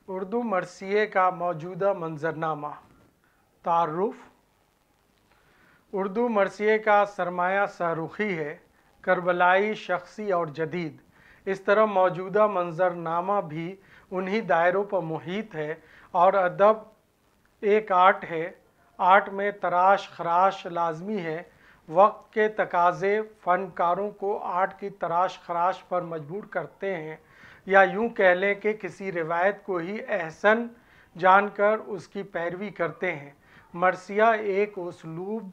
اردو مرثیے کا موجودہ منظرنامہ۔ تعارف: اردو مرثیے کا سرمایہ شاہرخی ہے، کربلائی، شخصی اور جدید۔ اس طرح موجودہ منظرنامہ بھی انہی دائروں پر محیط ہے اور ادب ایک آرٹ ہے۔ آرٹ میں تراش خراش لازمی ہے۔ وقت کے تقاضے فنکاروں کو آرٹ کی تراش خراش پر مجبور کرتے ہیں، یا یوں کہہ لیں کہ کسی روایت کو ہی احسن جان کر اس کی پیروی کرتے ہیں۔ مرثیہ ایک اسلوب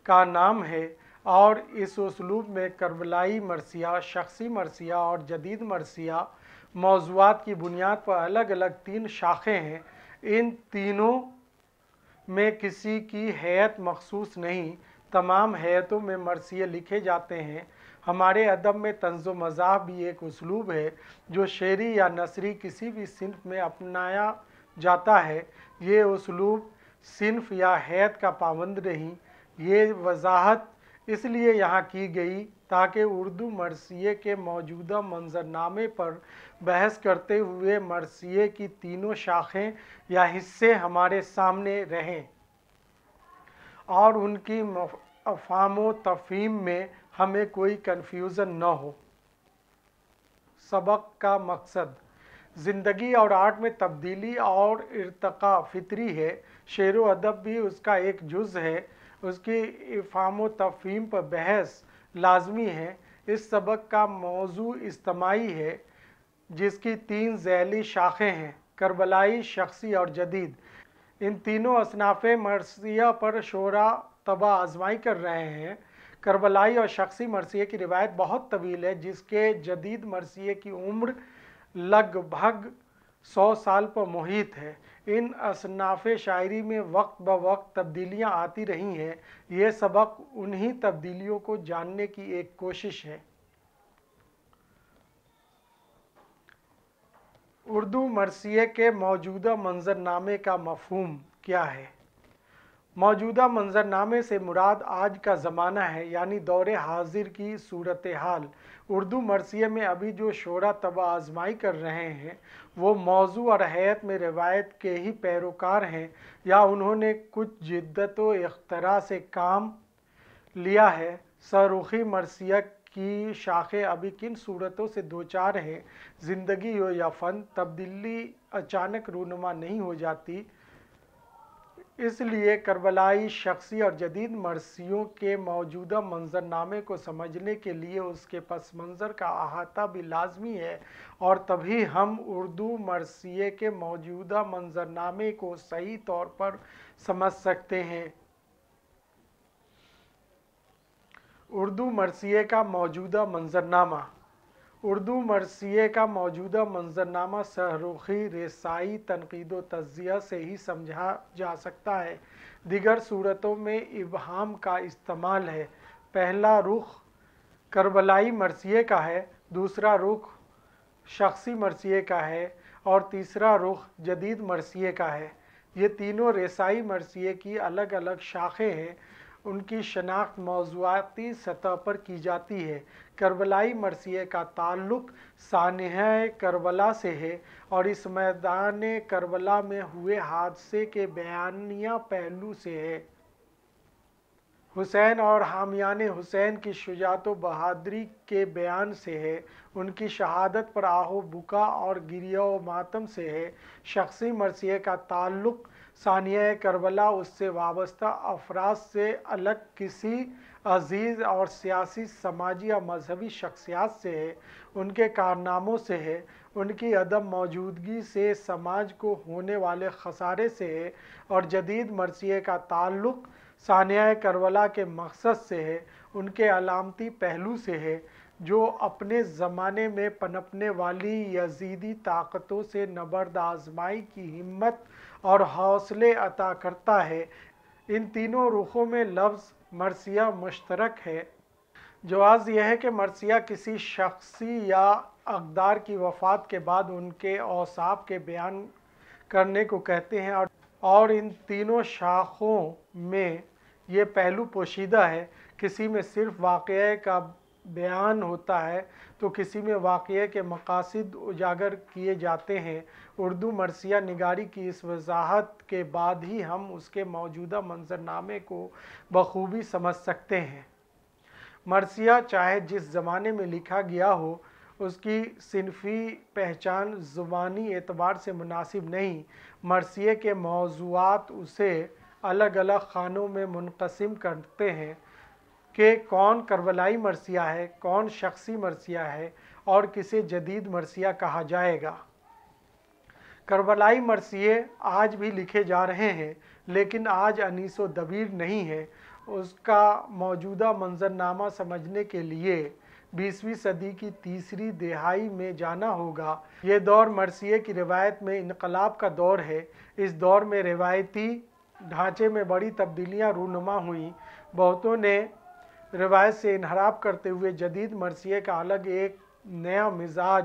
کا نام ہے اور اس اسلوب میں کربلائی مرثیہ، شخصی مرثیہ اور جدید مرثیہ موضوعات کی بنیاد پر الگ الگ تین شاخیں ہیں۔ ان تینوں میں کسی کی ہیئت مخصوص نہیں، تمام ہیئتوں میں مرثیے لکھے جاتے ہیں۔ ہمارے ادب میں طنز و مزاح بھی ایک اسلوب ہے جو شعری یا نثری کسی بھی صنف میں اپنایا جاتا ہے۔ یہ اسلوب صنف یا ہیئت کا پابند نہیں۔ یہ وضاحت اس لیے یہاں کی گئی تاکہ اردو مرثیے کے موجودہ منظرنامے پر بحث کرتے ہوئے مرثیے کی تینوں شاخیں یا حصے ہمارے سامنے رہیں اور ان کی افہام و تفہیم میں ہمیں کوئی کنفیوژن نہ ہو۔ سبق کا مقصد: زندگی اور آرٹ میں تبدیلی اور ارتقاء فطری ہے۔ شعر و ادب بھی اس کا ایک جز ہے۔ اس کی افہام و تفہیم پر بحث لازمی ہے۔ اس سبق کا موضوع اجتماعی ہے جس کی تین ذیلی شاخیں ہیں: کربلائی، شخصی اور جدید۔ ان تینوں اصناف مرثیہ پر شعراء طبع آزمائی کر رہے ہیں۔ کربلائی اور شخصی مرثیے کی روایت بہت طویل ہے، جس کے جدید مرثیے کی عمر لگ بھگ 100 سال پر محیط ہے۔ ان اصناف شاعری میں وقت بوقت تبدیلیاں آتی رہی ہیں۔ یہ سبق انہی تبدیلیوں کو جاننے کی ایک کوشش ہے۔ اردو مرثیے کے موجودہ منظرنامے کا مفہوم کیا ہے؟ موجودہ منظرنامے سے مراد آج کا زمانہ ہے، یعنی دور حاضر کی صورتحال۔ اردو مرثیے میں ابھی جو شعراء طبع آزمائی کر رہے ہیں وہ موضوع اور ہیئت میں روایت کے ہی پیروکار ہیں، یا انہوں نے کچھ جدت و اختراع سے کام لیا ہے۔ شاہرخی مرثیہ کی شاخیں ابھی کن صورتوں سے دوچار ہیں؟ زندگی ہو یا فن، تبدیلی اچانک رونما نہیں ہو جاتی۔ اس لیے کربلائی، شخصی اور جدید مرثیوں کے موجودہ منظرنامے کو سمجھنے کے لیے اس کے پس منظر کا احاطہ بھی لازمی ہے، اور تبھی ہم اردو مرثیے کے موجودہ منظرنامے کو صحیح طور پر سمجھ سکتے ہیں۔ اردو مرثیے کا موجودہ منظرنامہ۔ اردو مرثیے کا موجودہ منظرنامہ شاہرخی، رسائی، تنقید و تجزیہ سے ہی سمجھا جا سکتا ہے۔ دیگر صورتوں میں ابہام کا استعمال ہے۔ پہلا رخ کربلائی مرثیے کا ہے، دوسرا رخ شخصی مرثیے کا ہے اور تیسرا رخ جدید مرثیے کا ہے۔ یہ تینوں رسائی مرثیے کی الگ الگ شاخیں ہیں۔ ان کی شناخت موضوعاتی سطح پر کی جاتی ہے۔ کربلائی مرثیے کا تعلق سانحہ کربلا سے ہے اور اس میدان کربلا میں ہوئے حادثے کے بیانیہ پہلو سے ہے۔ حسین اور حامیان حسین کی شجاعت و بہادری کے بیان سے ہے۔ ان کی شہادت پر آہ و بکا اور گریہ و ماتم سے ہے۔ شخصی مرثیے کا تعلق سانحہ کربلا، اس سے وابستہ افراد سے الگ کسی عزیز اور سیاسی، سماجی یا مذہبی شخصیات سے ہے، ان کے کارناموں سے ہے، ان کی عدم موجودگی سے سماج کو ہونے والے خسارے سے ہے۔ اور جدید مرثیے کا تعلق سانحہ کربلا کے مقصد سے ہے، ان کے علامتی پہلو سے ہے، جو اپنے زمانے میں پنپنے والی یزیدی طاقتوں سے نبرد آزمائی کی ہمت اور حوصلے عطا کرتا ہے۔ ان تینوں رخوں میں لفظ مرثیہ مشترک ہے۔ جواز یہ ہے کہ مرثیہ کسی شخصی یا اقدار کی وفات کے بعد ان کے اوصاف کے بیان کرنے کو کہتے ہیں، اور ان تینوں شاخوں میں یہ پہلو پوشیدہ ہے۔ کسی میں صرف واقعہ کا बयान होता है तो किसी में वाक़ये के मकासद उजागर किए जाते हैं। उर्दू मरसिया निगारी की इस वजाहत के बाद ही हम उसके मौजूदा मंजरनामे को बखूबी समझ सकते हैं। मरसिया चाहे जिस ज़माने में लिखा गया हो, उसकी सिनफ़ी पहचान ज़ुबानी एतबार से मुनासिब नहीं। मरसिये के मौज़ूआत उसे अलग अलग खानों में मुनक़सिम करते हैं कि कौन करबलाई मरसिया है, कौन शख्सी मरसिया है और किसे जदीद मरसिया कहा जाएगा। करबलाई मरसिये आज भी लिखे जा रहे हैं, लेकिन आज अनीस व दबीर नहीं है। उसका मौजूदा मंजरनामा समझने के लिए 20वीं सदी की तीसरी दिहाई में जाना होगा। ये दौर मरसिये की रिवायत में इनकलाब का दौर है। इस दौर में रिवायती ढांचे में बड़ी तब्दीलियाँ रूनुमा हुईं। बहुतों ने रिवायत से इनहराफ करते हुए जदीद मरसिये का अलग एक नया मिजाज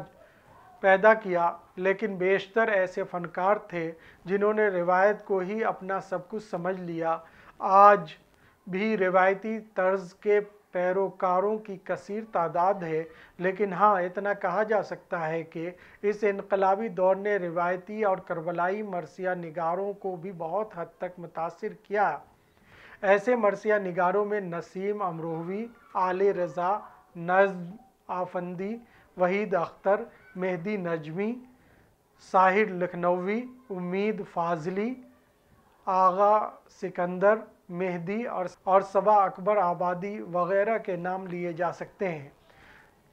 पैदा किया, लेकिन बेशतर ऐसे फ़नकार थे जिन्होंने रिवायत को ही अपना सब कुछ समझ लिया। आज भी रिवायती तर्ज के पैरोकारों की कसीर तादाद है, लेकिन हाँ, इतना कहा जा सकता है कि इस इनकलाबी दौर ने रिवायती और करबलाई मरसिया निगारों को भी बहुत हद तक मुतासिर किया। ऐसे मरसिया निगारों में नसीम अमरोही, आले रज़ा, नज़्म आफंदी, वहीद अख्तर, मेहदी नजमी, साहिर लखनवी, उम्मीद फाजली, आगा सिकंदर, मेहदी और सबा अकबर आबादी वगैरह के नाम लिए जा सकते हैं।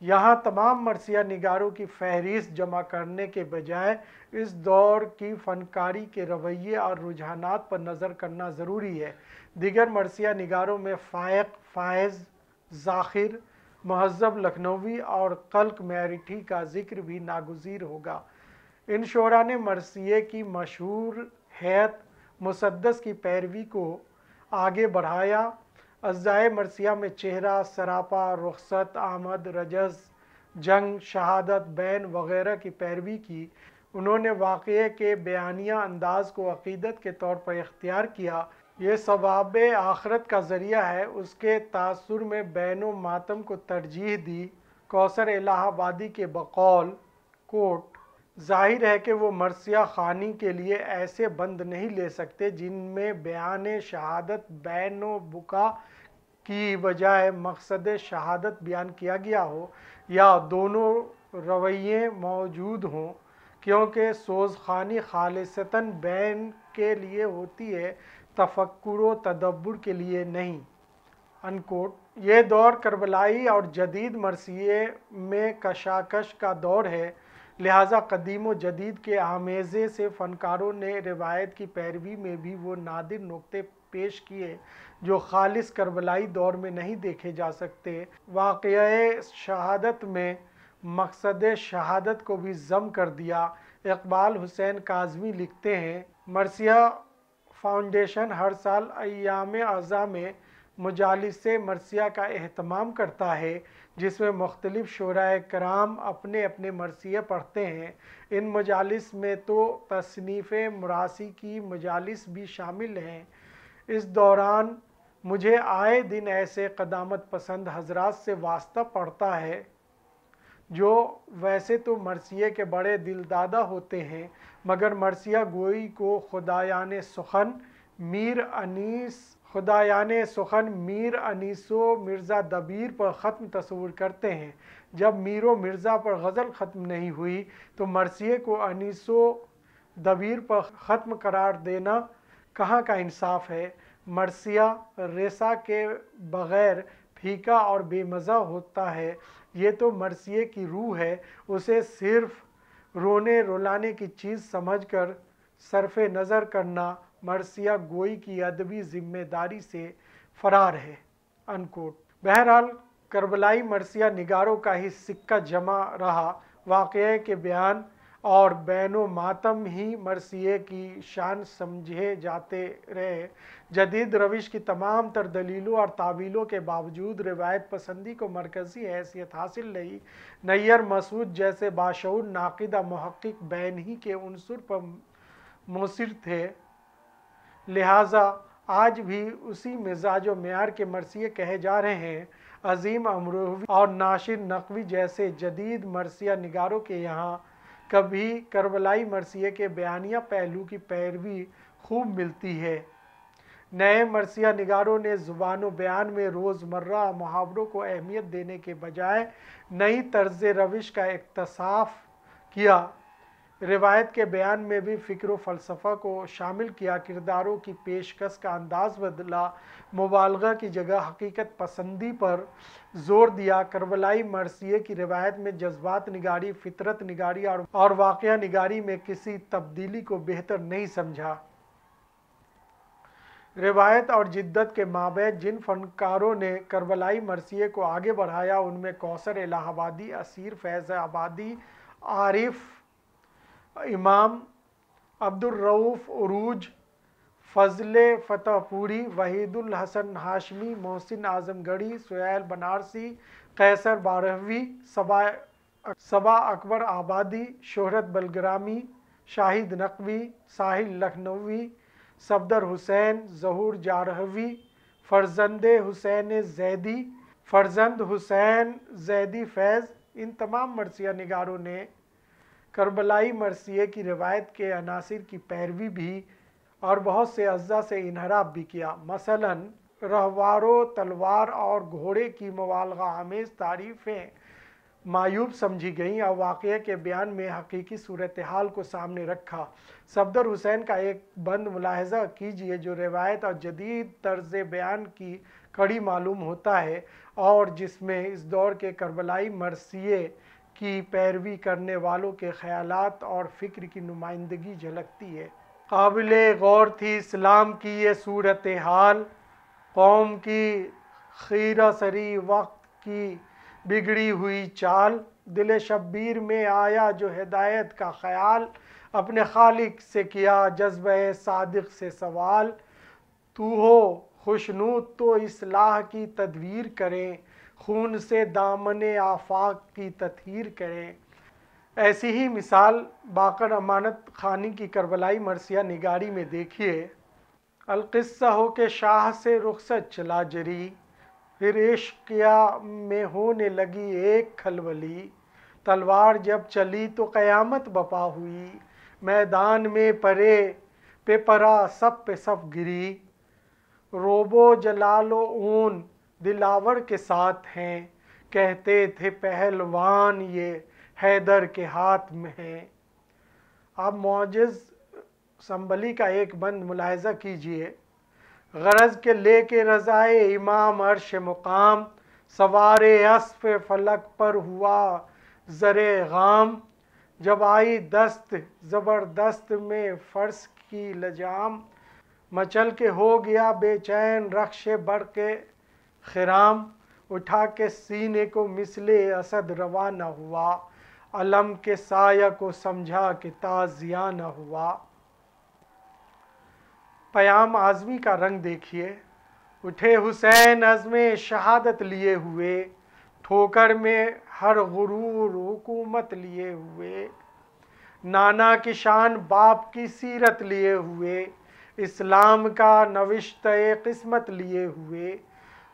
यहाँ तमाम मरसिया निगारों की फहरिस्त जमा करने के बजाय इस दौर की फ़नकारी के रवैये और रुझानात पर नज़र करना ज़रूरी है। दिगर मरसिया निगारों में फ़ाइक़, फ़ायज़, ज़ाखिर, महज़्ज़ब लखनवी और कल्क मैरिठी का ज़िक्र भी नागुज़ीर होगा। इन शोरा ने मरसिये की मशहूर हैत मुसद्दस की पैरवी को आगे बढ़ाया। अज़्ज़ाए मरसिया में चेहरा, सरापा, रुखसत, आमद, रजज़, जंग, शहादत, बैन वगैरह की पैरवी की। उन्होंने वाक़ये के बयानिया अंदाज़ को अक़ीदत के तौर पर इख्तियार किया। ये सवाब आखरत का ज़रिया है। उसके तासुर में बैनो मातम को तरजीह दी। कौसर इलाहाबादी के बकौल कोट, ज़ाहिर है कि वो मरसिया ख़ानी के लिए ऐसे बंद नहीं ले सकते जिनमें बयान शहादत बैनो बुका की बजाय मकसद शहादत बयान किया गया हो, या दोनों रवैये मौजूद हों, क्योंकि सोज़खानी खालिसतन बैन के लिए होती है, तफक्कुर व तदब्बुर के लिए नहीं। अनकोट। ये दौर करबलाई और जदीद मरसिये में कशाकश का दौर है, लिहाजा कदीम व जदीद के आमेज़े से फ़नकारों ने रिवायत की पैरवी में भी वो नादिर नुक्ते पेश किए जो खालिस करबलाई दौर में नहीं देखे जा सकते। वाक़या शहादत में मकसद शहादत को भी ज़म कर दिया। इकबाल हुसैन काज़मी लिखते हैं, मरसिया फाउंडेशन हर साल अय्याम अज़ा में मजालिस मरसिया का एहतमाम करता है, जिसमें मुख्तलिफ़ शोराए कराम अपने अपने मरसिये पढ़ते हैं। इन मजालिस में तो तसनीफ़ मुरासी की मजालिस भी शामिल हैं। इस दौरान मुझे आए दिन ऐसे क़दामत पसंद हज़रात से वास्ता पड़ता है जो वैसे तो मरसिये के बड़े दिलदादा होते हैं, मगर मरसिया गोई को खुदायाने सुखन मीर अनीसो मिर्ज़ा दबीर पर ख़त्म तस्वुर करते हैं। जब मीरो मिर्ज़ा पर गज़ल ख़त्म नहीं हुई तो मरसिये को अनीसो दबीर पर ख़त्म करार देना कहाँ का इंसाफ है। मरसिया रेसा के बग़ैर फीका और बेमज़ा होता है। ये तो मरसिये की रूह है। उसे सिर्फ़ रोने रुलाने की चीज़ समझकर सरफ़े नज़र करना मरसिया गोई की अदबी ज़िम्मेदारी से फ़रार है। अनकोट। बहरहाल करबलाई मरसिया निगारों का ही सिक्का जमा रहा। वाक़ये के बयान और बैनो मातम ही मरसिये की शान समझे जाते रहे। जदीद रविश की तमाम तर दलीलों और तावीलों के बावजूद रिवायत पसंदी को मरकज़ी हैसियत हासिल रही। नैयर मसूद जैसे बाशऊर नाक़िदा मुहक्किक बैन ही के उनसुर पर मुसिर थे, लिहाजा आज भी उसी मिजाज व मेयार के मरसिये कहे जा रहे हैं। عظیم امروہوی اور ناشر نقوی جیسے جدید مرثیہ نگاروں کے یہاں کبھی کربلائی مرثیے کے بیانیہ پہلو کی پیروی خوب ملتی ہے۔ نئے مرثیہ نگاروں نے زبان و بیان میں روزمرہ محاوروں کو اہمیت دینے کے بجائے نئی طرز روش کا اکتشاف کیا۔ روایت کے بیان میں بھی فکر و فلسفہ کو شامل کیا، کرداروں کی پیشکش کا انداز بدلا، مبالغہ کی جگہ حقیقت پسندی پر زور دیا۔ کربلائی مرثیے کی روایت میں جذبات نگاری، فطرت نگاری اور واقعہ نگاری میں کسی تبدیلی کو بہتر نہیں سمجھا۔ روایت اور جدت کے مابین جن فنکاروں نے کربلائی مرثیے کو آگے بڑھایا ان میں کوثر الہ آبادی، اسیر فیض آبادی، عارف امام، عبدالرؤف عروج، فضل فتح پوری، وحید الحسن ہاشمی، محسن اعظم گڑھی، سہیل بنارسی، قیصر بارہوی، صبا اکبر آبادی، شہرت بلگرامی، شاہد نقوی، ساحل لکھنوی، صفدر حسین، ظہور جارحوی، فرزند حسین زیدی فیض۔ ان تمام مرثیہ نگاروں نے کربلائی مرثیے کی روایت کے عناصر کی پیروی بھی اور بہت سے اجزاء سے انحراف بھی کیا۔ مثلاً رہواروں، تلوار اور گھوڑے کی مبالغہ آمیز تعریفیں معیوب سمجھی گئیں اور واقعے کے بیان میں حقیقی صورتحال کو سامنے رکھا۔ صفدر حسین کا ایک بند ملاحظہ کیجیے جو روایت اور جدید طرز بیان کی کڑی معلوم ہوتا ہے اور جس میں اس دور کے کربلائی مرثیے کی پیروی کرنے والوں کے خیالات اور فکر کی نمائندگی جھلکتی ہے۔ قابل غور تھی اسلام کی یہ صورتحال، قوم کی خیرہ سری وقت کی بگڑی ہوئی چال، دل شبیر میں آیا جو ہدایت کا خیال، اپنے خالق سے کیا جذبہ صادق سے سوال، تو ہو خوشنود تو اصلاح کی تدبیر کریں، خون سے دامن آفاق کی تطہیر کریں۔ ایسی ہی مثال باقر امانت خانی کی کربلائی مرثیہ نگاری میں دیکھیے۔ القصہ ہو کہ شاہ سے رخصت چلا جری، پھر عشقیہ میں ہونے لگی ایک کھلبلی، تلوار جب چلی تو قیامت بپا ہوئی، میدان میں پرے پہ پرا سب پہ سب گری، روب و جلال و اون دلاور کے ساتھ ہیں، کہتے تھے پہلوان یہ حیدر کے ہاتھ میں ہیں۔ اب معجز سنبلی کا ایک بند ملاحظہ کیجئے۔ غرض کے لے کے رضائے امام عرش مقام، سوار اسپ فلک پر ہوا زر غام، جب آئی دست زبردست میں فرس کی لجام، مچل کے ہو گیا بے چین رخش برق خرام، اٹھا کے سینے کو مثل اسد روا نہ ہوا، علم کے سایہ کو سمجھا کہ تازیہ نہ ہوا۔ پیام اعظمی کا رنگ دیکھیے۔ اٹھے حسین عزم شہادت لیے ہوئے، ٹھوکر میں ہر غرور حکومت لیے ہوئے، نانا کی شان باپ کی سیرت لیے ہوئے، اسلام کا نوشتہ قسمت لیے ہوئے،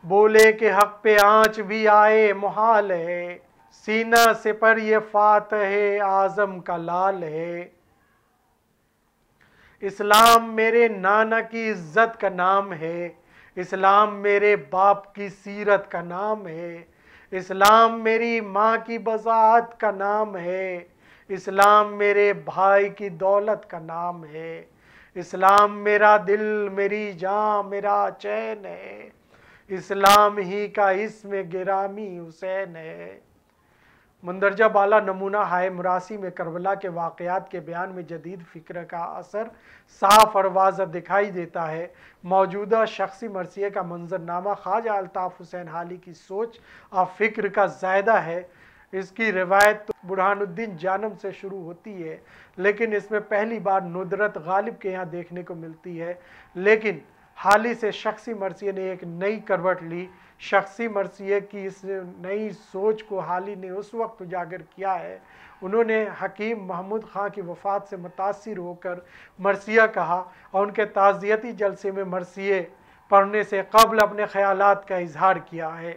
بولے کہ حق پہ آنچ بھی آئے محال ہے، سینہ سے پر یہ فاتح اعظم کا لال ہے۔ اسلام میرے نانا کی عزت کا نام ہے، اسلام میرے باپ کی سیرت کا نام ہے، اسلام میری ماں کی بضاعت کا نام ہے، اسلام میرے بھائی کی دولت کا نام ہے، اسلام میرا دل میری جاں میرا چین ہے، اسلام ہی کا اسم گرامی حسین ہے۔ مندرجہ بالا نمونہ ہائے مراسی میں کربلا کے واقعات کے بیان میں جدید فکر کا اثر صاف اور واضح دکھائی دیتا ہے۔ موجودہ شخصی مرثیے کا منظرنامہ خواجہ الطاف حسین حالی کی سوچ اور فکر کا زائدہ ہے۔ اس کی روایت تو برہان الدین جانم سے شروع ہوتی ہے، لیکن اس میں پہلی بار ندرت غالب کے یہاں دیکھنے کو ملتی ہے۔ لیکن حالی سے شخصی مرثیے نے ایک نئی کروٹ لی۔ شخصی مرثیے کی اس نئی سوچ کو حالی نے اس وقت اجاگر کیا ہے۔ انہوں نے حکیم محمود خاں کی وفات سے متاثر ہو کر مرثیہ کہا اور ان کے تعزیتی جلسے میں مرثیے پڑھنے سے قبل اپنے خیالات کا اظہار کیا ہے۔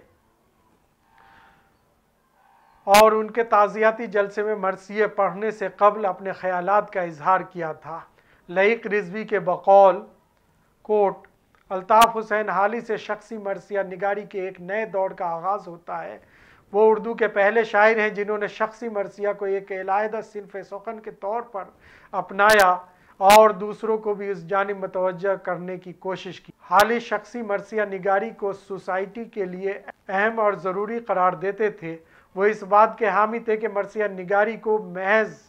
اور ان کے تعزیتی جلسے میں مرثیے پڑھنے سے قبل اپنے خیالات کا اظہار کیا تھا۔ لعیق رضوی کے بقول کوٹ الطاف حسین حالی سے شخصی مرثیہ نگاری کے ایک نئے دور کا آغاز ہوتا ہے۔ وہ اردو کے پہلے شاعر ہیں جنہوں نے شخصی مرثیہ کو ایک علیحدہ صنف سخن کے طور پر اپنایا اور دوسروں کو بھی اس جانب متوجہ کرنے کی کوشش کی۔ حالی شخصی مرثیہ نگاری کو سوسائٹی کے لیے اہم اور ضروری قرار دیتے تھے۔ وہ اس بات کے حامی تھے کہ مرثیہ نگاری کو محض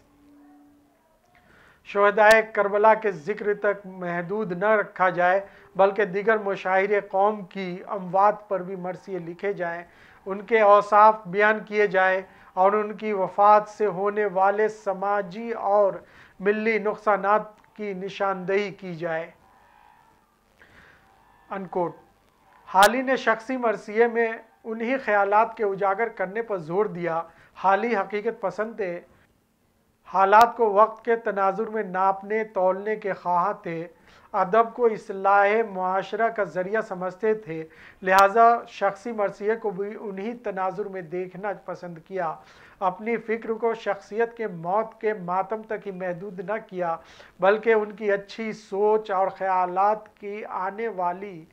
شہدائے کربلا کے ذکر تک محدود نہ رکھا جائے بلکہ دیگر مشاہیر قوم کی اموات پر بھی مرثیے لکھے جائیں، ان کے اوصاف بیان کیے جائیں اور ان کی وفات سے ہونے والے سماجی اور ملی نقصانات کی نشاندہی کی جائے۔ انکوٹ حالی نے شخصی مرثیے میں انہی خیالات کے اجاگر کرنے پر زور دیا۔ حالی حقیقت پسند تھے، حالات کو وقت کے تناظر میں ناپنے تولنے کے خواہاں تھے، ادب کو اصلاح معاشرہ کا ذریعہ سمجھتے تھے، لہٰذا شخصی مرثیے کو بھی انہی تناظر میں دیکھنا پسند کیا۔ اپنی فکر کو شخصیت کے موت کے ماتم تک ہی محدود نہ کیا بلکہ ان کی اچھی سوچ اور خیالات کی آنے والی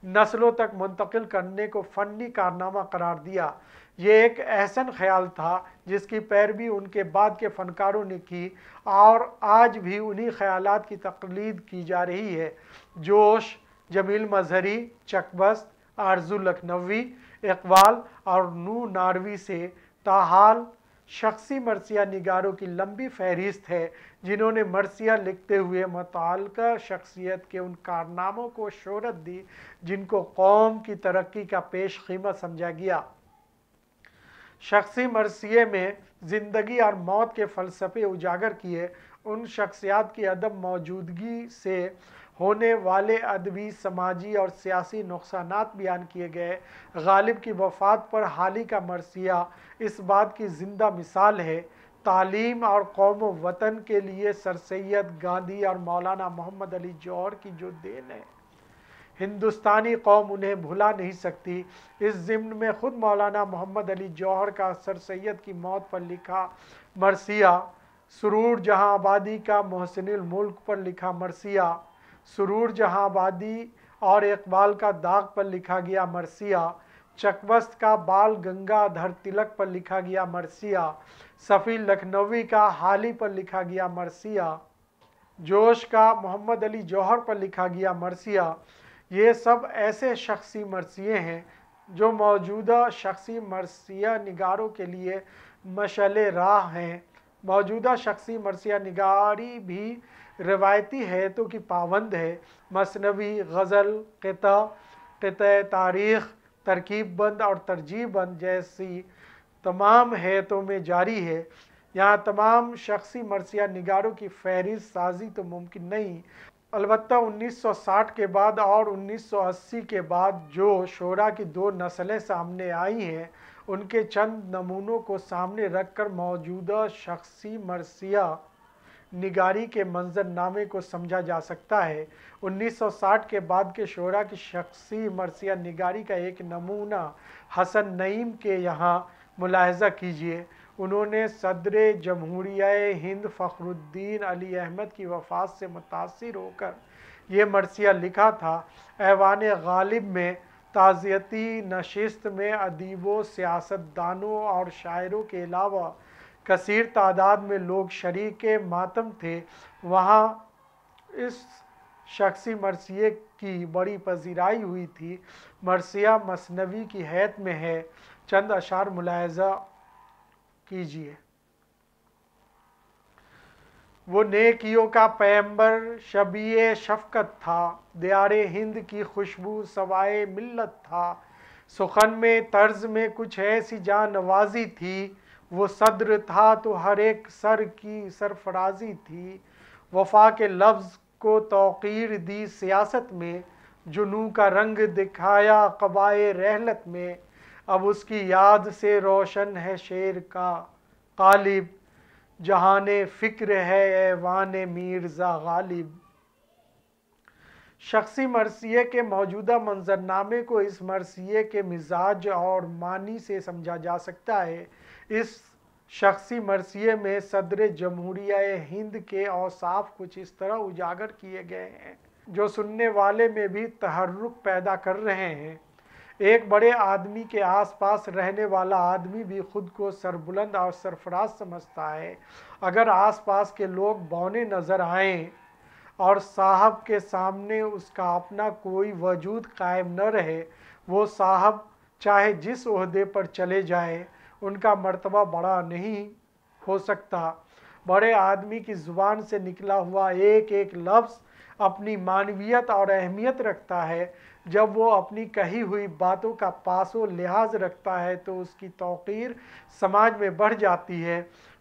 نسلوں تک منتقل کرنے کو فنی کارنامہ قرار دیا۔ یہ ایک احسن خیال تھا جس کی پیروی ان کے بعد کے فنکاروں نے کی اور آج بھی انہی خیالات کی تقلید کی جا رہی ہے۔ جوش، جمیل مظہری، چکبست، آرزو لکھنوی، اقبال اور نو ناروی سے تاحال شخصی مرثیہ نگاروں کی لمبی فہرست ہے جنہوں نے مرثیہ لکھتے ہوئے متعلقہ شخصیت کے ان کارناموں کو شہرت دی جن کو قوم کی ترقی کا پیش خیمہ سمجھا گیا۔ شخصی مرثیے میں زندگی اور موت کے فلسفے اجاگر کیے، ان شخصیات کی عدم موجودگی سے ہونے والے ادبی، سماجی اور سیاسی نقصانات بیان کیے گئے۔ غالب کی وفات پر حالی کا مرثیہ اس بات کی زندہ مثال ہے۔ تعلیم اور قوم و وطن کے لیے سر سید گاندھی اور مولانا محمد علی جوہر کی جو دین ہے، ہندوستانی قوم انہیں بھلا نہیں سکتی۔ اس ضمن میں خود مولانا محمد علی جوہر کا سر سید کی موت پر لکھا مرثیہ، سرور جہاں آبادی کا محسن الملک پر لکھا مرثیہ، سرور جہاں آبادی اور اقبال کا داغ پر لکھا گیا مرثیہ، چکبست کا بال گنگا دھر تلک پر لکھا گیا مرثیہ، صفی لکھنوی کا حالی پر لکھا گیا مرثیہ، جوش کا محمد علی جوہر پر لکھا گیا مرثیہ، یہ سب ایسے شخصی مرثیے ہیں جو موجودہ شخصی مرثیہ نگاروں کے لیے مشعل راہ ہیں۔ موجودہ شخصی مرثیہ نگاری بھی روایتی حیتوں کی پابند ہے۔ مثنوی، غزل، قطع تاریخ، ترکیب بند اور ترجیح بند جیسی تمام حیتوں میں جاری ہے۔ یہاں تمام شخصی مرثیہ نگاروں کی فہرست سازی تو ممکن نہیں، البتہ 1960 کے بعد اور 1980 کے بعد جو شعراء کی دو نسلیں سامنے آئی ہیں ان کے چند نمونوں کو سامنے رکھ کر موجودہ شخصی مرثیہ نگاری کے منظر نامے کو سمجھا جا سکتا ہے۔ 1960 کے بعد کے شعراء کی شخصی مرثیہ نگاری کا ایک نمونہ حسن نعیم کے یہاں ملاحظہ کیجیے۔ انہوں نے صدر جمہوریہ ہند فخر الدین علی احمد کی وفات سے متاثر ہو کر یہ مرثیہ لکھا تھا۔ ایوان غالب میں تعزیتی نشست میں ادیبوں، سیاست دانوں اور شاعروں کے علاوہ کثیر تعداد میں لوگ شریک ماتم تھے۔ وہاں اس شخصی مرثیے کی بڑی پذیرائی ہوئی تھی۔ مرثیہ مثنوی کی حیث میں ہے، چند اشعار ملاحظہ کیجیے۔ وہ نیکیوں کا پیمبر شبیہ شفقت تھا، دیار ہند کی خوشبو سوائے ملت تھا، سخن میں طرز میں کچھ ایسی جاں نوازی تھی، وہ صدر تھا تو ہر ایک سر کی سرفرازی تھی، وفا کے لفظ کو توقیر دی سیاست میں، جنوں کا رنگ دکھایا قبائے رحلت میں، اب اس کی یاد سے روشن ہے شعر کا قالب، جہان فکر ہے ایوان میرزا غالب۔ شخصی مرثیے کے موجودہ منظرنامے کو اس مرثیے کے مزاج اور معنی سے سمجھا جا سکتا ہے۔ इस शख्सी मरसिये में सदर जमहूरिया हिंद के औसाफ कुछ इस तरह उजागर किए गए हैं जो सुनने वाले में भी तहर्रुक पैदा कर रहे हैं। एक बड़े आदमी के आसपास रहने वाला आदमी भी खुद को सरबुलंद और सरफराज समझता है। अगर आसपास के लोग बौने नज़र आएं और साहब के सामने उसका अपना कोई वजूद कायम न रहे, वो साहब चाहे जिस ओहदे पर चले जाएं, उनका मर्तबा बड़ा नहीं हो सकता। बड़े आदमी की ज़ुबान से निकला हुआ एक एक लफ्ज़ अपनी मानवियत और अहमियत रखता है। जब वो अपनी कही हुई बातों का पासो लिहाज रखता है तो उसकी तौक़ीर समाज में बढ़ जाती है।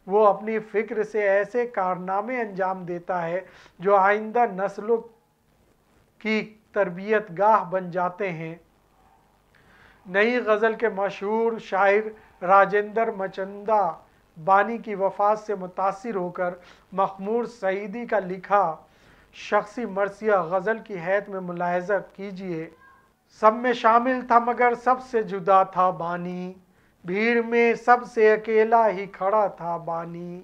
वो अपनी फ़िक्र से ऐसे कारनामे अंजाम देता है जो आइंदा नस्लों की तरबियत गाह बन जाते हैं। नई गज़ल के मशहूर शायर राजेंद्र मचंदा बानी की वफ़ात से मुतासिर होकर मखमूर सईदी का लिखा शख्सी मरसिया गज़ल की हैत में मुलाहज़ा कीजिए। सब में शामिल था मगर सबसे जुदा था बानी, भीड़ में सबसे अकेला ही खड़ा था बानी।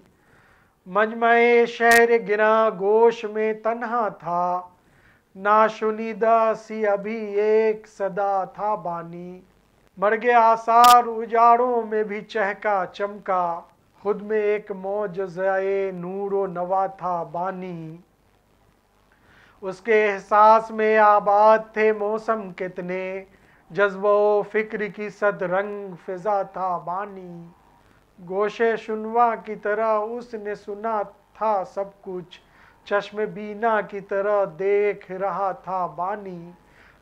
मजमए शहर गिरा गोश में तन्हा था, नाशुनिदा सी अभी एक सदा था बानी। मर्गे आसार उजाड़ों में भी चहका चमका, खुद में एक मौजज़ाए नूरो नवा था बानी। उसके एहसास में आबाद थे मौसम कितने, जज्बो फ़िक्र की सद रंग फ़िज़ा था बानी। गोशे शुनवा की तरह उसने सुना था सब कुछ, चश्म बीना की तरह देख रहा था बानी।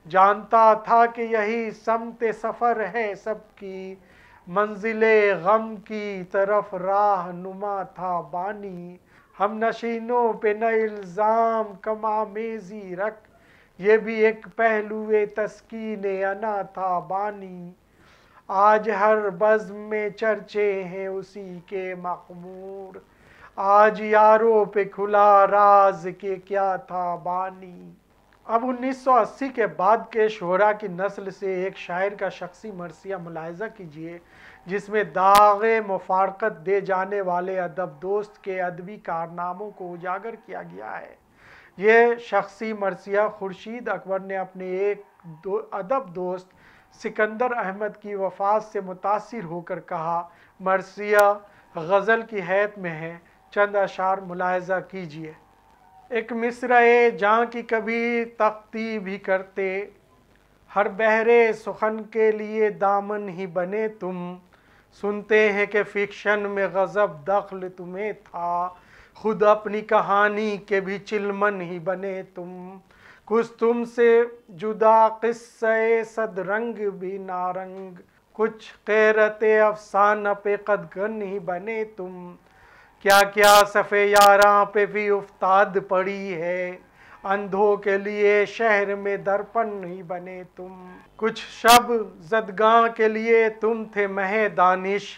जानता था कि यही समते सफ़र है सबकी, मंजिले गम की तरफ राह नुमा था बानी। हम नशीनों पे न इल्ज़ाम कमामेज़ी रख, ये भी एक पहलुए तस्कीने अना था बानी। आज हर बज़्म में चर्चे हैं उसी के मखमूर, आज यारों पे खुला राज के क्या था बानी। अब 1980 के बाद के शोरा की नस्ल से एक शायर का शख्सी मरसिया मुलाहिज़ा कीजिए जिसमें दाग़े मुफ़ारक़त दे जाने वाले अदब दोस्त के अदबी कारनामों को उजागर किया गया है। ये शख्सी मरसिया खुर्शीद अकबर ने अपने एक अदब दोस्त सिकंदर अहमद की वफ़ात से मुतासिर होकर कहा। मरसिया गज़ल की हैत में है, चंद अशार मुलाहिज़ा कीजिए। एक मिसरे जहाँ की कभी तख्ती भी करते, हर बहरे सुखन के लिए दामन ही बने तुम। सुनते हैं कि फ़िक्शन में गज़ब दख्ल तुम्हें था, खुद अपनी कहानी के भी चिलमन ही बने तुम। कुछ तुमसे जुदा क़िस्से सद रंग भी नारंग, कुछ ग़ैरते अफ़साना पे क़दगन ही बने तुम। क्या क्या सफ़े यारां पे भी उफ्ताद पड़ी है, अंधों के लिए शहर में दर्पण ही बने तुम। कुछ शब ज़दगां के लिए तुम थे महे दानिश,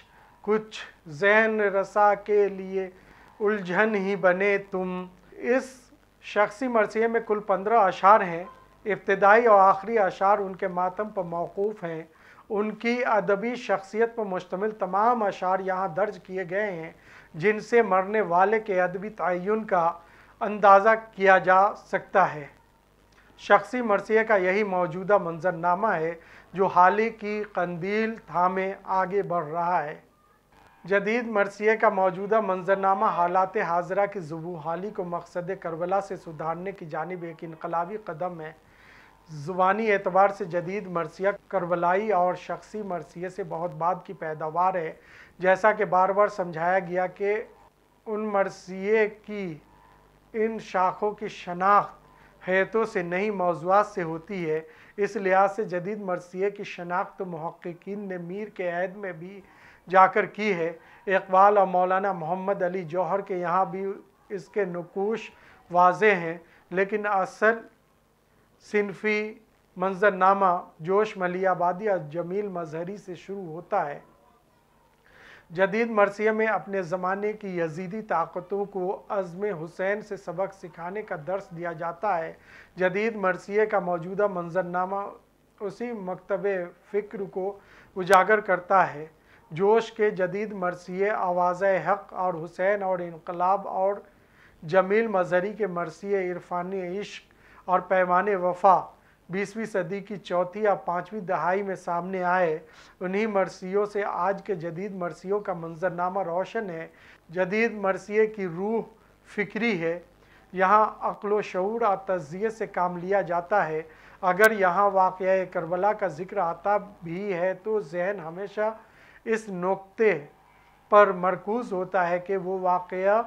कुछ ज़हन रसा के लिए उलझन ही बने तुम। इस शख्सी मरसिये में कुल 15 अशार हैं। इब्तिदाई और आखिरी अशार उनके मातम पर मौकूफ़ हैं। उनकी अदबी शख्सियत पर मुश्तमिल तमाम अशार यहाँ दर्ज किए गए हैं जिनसे मरने वाले के अदबी तय्युन का अंदाज़ा किया जा सकता है। शख्सी मरसिये का यही मौजूदा मंजरनामा है जो हाल की कंदील थामे आगे बढ़ रहा है। जदीद मरसिये का मौजूदा मंजरनामा हालात हाज़रा की ज़ुबूहाली को मकसद करबला से सुधारने की जानिब एक इनकलाबी कदम है। ज़ुबानी एतबार से जदीद मरसिया करबलाई और शख्सी मरसिये से बहुत बाद की पैदावार है। जैसा कि बार बार समझाया गया कि उन मरसिये की इन शाखों की शनाख्त हैतों से नहीं मौज़ूआत से होती है। इस लिहाज से जदीद मरसिये की शनाख्त मुहक्किकीन ने मीर के ऐद में भी जाकर की है। इक़बाल और मौलाना मोहम्मद अली जौहर के यहाँ भी इसके नुकूश वाज़ेह हैं, लेकिन असल सिनफ़ी मंजरनामा जोश मलियाबादी और जमील मजहरी से शुरू होता है। जदीद मरसिये में अपने ज़माने की यजीदी ताकतों को अज़्म हुसैन से सबक सिखाने का दर्स दिया जाता है। जदीद मरसिये का मौजूदा मंजरनामा उसी मकतब फ़िक्र को उजागर करता है जोश के जदीद मरसिए आवाज़ हक़ और हुसैन और इनकलाब और जमील मजहरी के मरसिए इरफानी इश्क और पैमान वफ़ा 20वीं सदी की चौथी या पाँचवीं दहाई में सामने आए। उन्हीं मरसियों से आज के जदीद मरसियों का मंजरनामा रोशन है। जदीद मरसिए की रूह फ़िक्री है। यहाँ अक्ल व शऊर और तज़किये से काम लिया जाता है। अगर यहाँ वाक़या करबला का ज़िक्र आता भी है तो ज़हन हमेशा इस नुक्ते पर मरकूज़ होता है कि वो वाक़या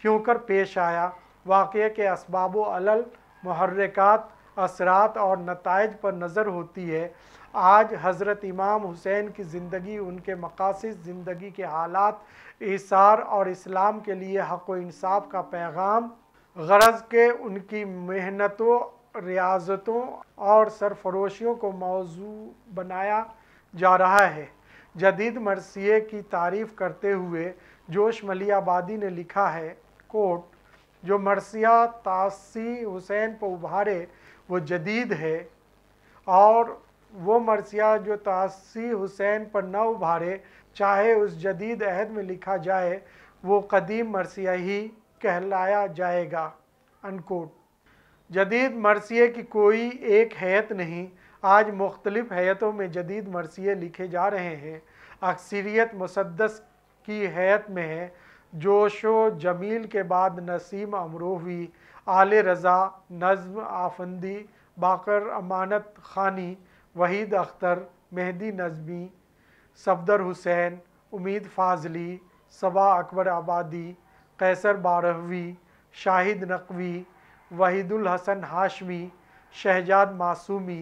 क्यों कर पेश आया। वाक़ये के असबाब व अलल मुहर्रिकात असरात और नताइज पर नज़र होती है। आज हज़रत इमाम हुसैन की ज़िंदगी, उनके मकासद ज़िंदगी के हालात, इसार और इस्लाम के लिए हक़ व इंसाफ का पैगाम, गरज के उनकी मेहनतों, रियाज़तों और सरफरोशियों को मौजू बनाया जा रहा है। जदीद मरसिए की तारीफ़ करते हुए जोश मलियाबादी ने लिखा है, कोट, जो मरसिया तासी हुसैन पर उभारे वो जदीद है, और वो मरसिया जो तासी हुसैन पर न उभारे, चाहे उस जदीद अहद में लिखा जाए, वो कदीम मरसिया ही कहलाया जाएगा। अनकोट। जदीद मरसिए की कोई एक हैत नहीं। आज मुख्तलिफ हैतों में जदीद मरसिए लिखे जा रहे हैं। अक्सरियत मुसद्दस की हैत में है। जोशो जमील के बाद नसीम अमरोही, आले रज़ा, नज़्म आफंदी, बाकर अमानत खानी, वहीद अख्तर, मेहदी नज़मी, सफदर हुसैन, उम्मीद फ़ाज़ली, सबा अकबर आबादी, कैसर बारहवी, शाहिद नकवी, वहीदुल हसन हाशमी, शहजाद मासूमी,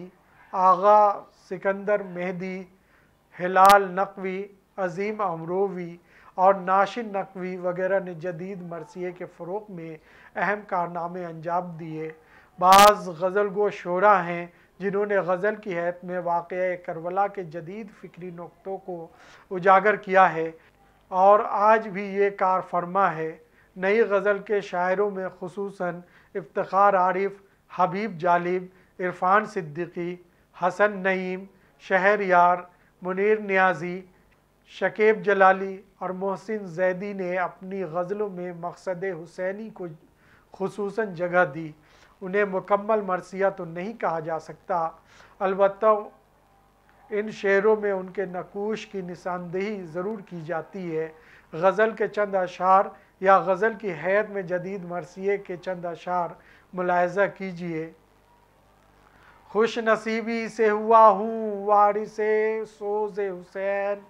आगा सिकंदर मेहदी, हिलाल नकवी, अज़ीम अमरोवी और नाशिन नकवी वगैरह ने जदीद मरसिए के फ़रोग़ में अहम कारनामे अंजाम दिए। बाज़ गज़ल गो शोरा हैं जिन्होंने गज़ल की हैत में वाक़या करबला के जदीद फ़िक्री नुक्तों को उजागर किया है और आज भी ये कार फरमा है। नई गज़ल के शायरों में खुसूसन इफ्तिखार आरिफ, हबीब जालिब, इरफान सिद्दीकी, हसन नईम, शहरयार, मुनीर नियाज़ी, शकीब जलाली और मोहसिन ज़ैदी ने अपनी गज़लों में मक़सद हुसैनी को खुसूसन जगह दी। उन्हें मुकम्मल मरसिया तो नहीं कहा जा सकता, अलबत्ता इन शेरों में उनके नकूश की निशानदेही ज़रूर की जाती है। गज़ल के चंद अशार या गज़ल की हैत में जदीद मरसिए के चंद अशार मुलाहिज़ा कीजिए। खुश नसीबी से हुआ हूँ वारिसे सोज़े हुसैन,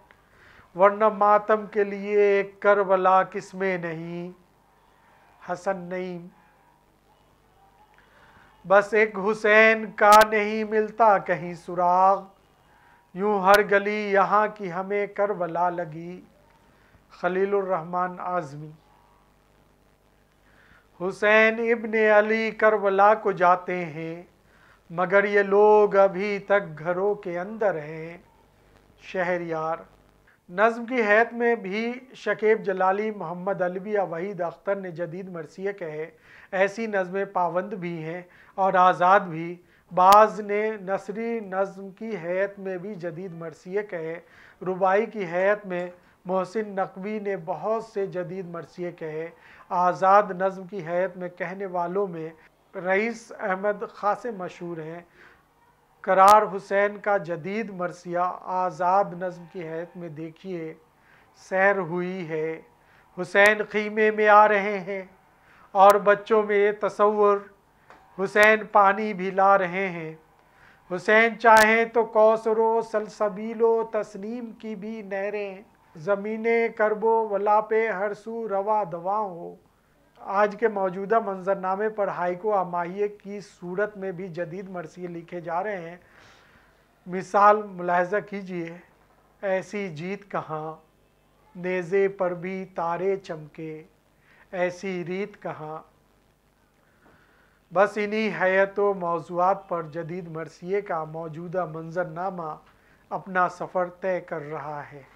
वरना मातम के लिए करबला किसमें नहीं। हसन नईम। बस एक हुसैन का नहीं मिलता कहीं सुराग, यूं हर गली यहाँ की हमें करबला लगी। खलीलुर रहमान आज़मी। हुसैन इब्ने अली करबला को जाते हैं, मगर ये लोग अभी तक घरों के अंदर हैं। शहरयार। नज़्म की हैत में भी शकीब जलाली, मोहम्मद अलवी या वहीद अख्तर ने जदीद मरसिए कहे। ऐसी नज़में पाबंद भी हैं और आज़ाद भी। बाज़ ने नसरी नज़्म की हैत में भी जदीद मरसिए कहे। रुबाई की हैत में मोहसिन नकवी ने बहुत से जदीद मरसिए कहे। आज़ाद नज़्म की हैत में कहने वालों में रईस अहमद खासे मशहूर हैं। करार हुसैन का जदीद मरसिया आज़ाद नज़्म की हैत में देखिए। सैर हुई है, हुसैन ख़ीमे में आ रहे हैं और बच्चों में ये तसव्वुर, हुसैन पानी भी ला रहे हैं। हुसैन चाहें तो कौसरो सलसबीलो तस्नीम की भी नहरें, ज़मीने करबो वला पे हर सू रवा दवा हो। आज के मौजूदा मंजरनामे पर हाइको अमाहिए की सूरत में भी जदीद मरसिए लिखे जा रहे हैं। मिसाल मुलाहिज़ा कीजिए। ऐसी जीत कहाँ, नेज़े पर भी तारे चमके, ऐसी रीत कहाँ। बस इन्हीं हैत व मौज़ूआत पर जदीद मरसिए का मौजूदा मंजरनामा अपना सफ़र तय कर रहा है।